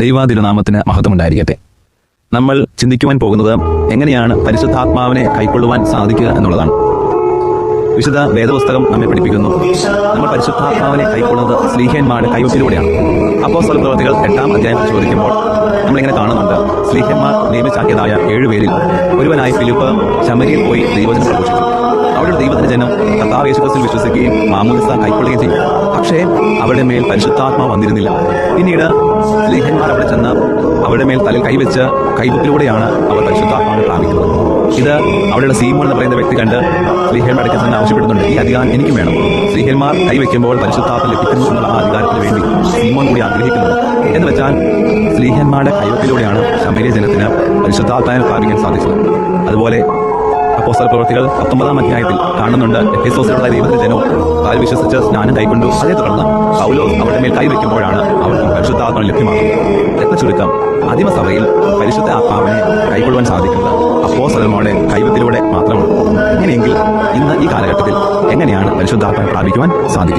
ദൈവാതിരുനാമത്തിന് മഹത്വമുണ്ടായിരിക്കട്ടെ. നമ്മൾ ചിന്തിക്കുവാൻ പോകുന്നത് എങ്ങനെയാണ് പരിശുദ്ധാത്മാവിനെ കൈക്കൊള്ളുവാൻ സാധിക്കുക എന്നുള്ളതാണ്. വിശുദ്ധ വേദപുസ്തകം നമ്മെ പഠിപ്പിക്കുന്നു, നമ്മൾ പരിശുദ്ധാത്മാവിനെ കൈക്കൊള്ളുന്നത് സ്ലീഹന്മാരുടെ കൈവപ്പിലൂടെയാണ്. അപ്പോസ്തല പ്രവൃത്തികൾ 8-ാം അധ്യായം ചോദിക്കുമ്പോൾ നമ്മളിങ്ങനെ കാണുന്നുണ്ട്, സ്ലീഹന്മാർ നിയമിച്ചാക്കിയതായ 7 പേരിൽ ഒരുവനായ ഫിലിപ്പ് ശമരിയിൽ പോയി ദൈവവചനം പ്രഘോഷിച്ചു. അവിടെ ദൈവത്തിന്റെ ജനം കർത്താവ് യേശുക്രിസ്തുവിൽ വിശ്വസിക്കുകയും മാമോദിസ കൈക്കൊള്ളുകയും ചെയ്യും. പക്ഷേ അവരുടെ മേൽ പരിശുദ്ധാത്മാവ് വന്നിരുന്നില്ല. പിന്നീട് സ്ലീഹന്മാർ അവിടെ ചെന്ന് അവരുടെ മേൽ തലയിൽ കൈവച്ച് കൈവപ്പിലൂടെയാണ് അവർ പരിശുദ്ധാത്മാവിനെ പ്രാപിക്കുന്നത്. ഇത് അവിടെയുള്ള സീമോൻ എന്ന് പറയുന്ന വ്യക്തി കണ്ട് സ്ലീഹന്മാർ അടുക്കൽ തന്നെ ആവശ്യപ്പെടുന്നുണ്ട്, ഈ അധികാരം എനിക്കും വേണം. സ്ലീഹന്മാർ കൈവയ്ക്കുമ്പോൾ പരിശുദ്ധാത്മ ലഭിക്കുന്നു എന്നുള്ള ആ അധികാരത്തിന് വേണ്ടി സീമോൻ കൂടി ആഗ്രഹിക്കുന്നത്. എന്ന് വെച്ചാൽ സ്ലീഹന്മാരുടെ കൈവപ്പിലൂടെയാണ് ശമരിയ ജനത്തിന് പരിശുദ്ധാത്മാവിനെ പ്രാപിക്കാൻ സാധിച്ചത്. അതുപോലെ അപ്പോസ്തല പ്രവൃത്തികൾ 19-ാം അധ്യായത്തിൽ കാണുന്നുണ്ട്, എഫെസോസിലുള്ള ദൈവത്തിന്റെ ജനവും താൽ വിശ്വസിച്ച് സ്നാനം കൈക്കൊണ്ടു. അതേ തുടർന്ന് പൗലോസ് അവരുടെ മേൽ കൈവയ്ക്കുമ്പോഴാണ് അവർക്ക് പരിശുദ്ധാത്മാവ് ലഭ്യമാകുന്നത്. രത്നചുരുക്കം, ആദിമസഭയിൽ പരിശുദ്ധ ആത്മാവിനെ കൈക്കൊള്ളുവാൻ സാധിക്കുന്നത് അപ്പോസ്തലന്മാരുടെ കൈവത്തിലൂടെ മാത്രമാണ്. അങ്ങനെയെങ്കിൽ ഇന്ന് ഈ കാലഘട്ടത്തിൽ എങ്ങനെയാണ് പരിശുദ്ധാത്മാവിനെ പ്രാപിക്കുവാൻ സാധിക്കുക?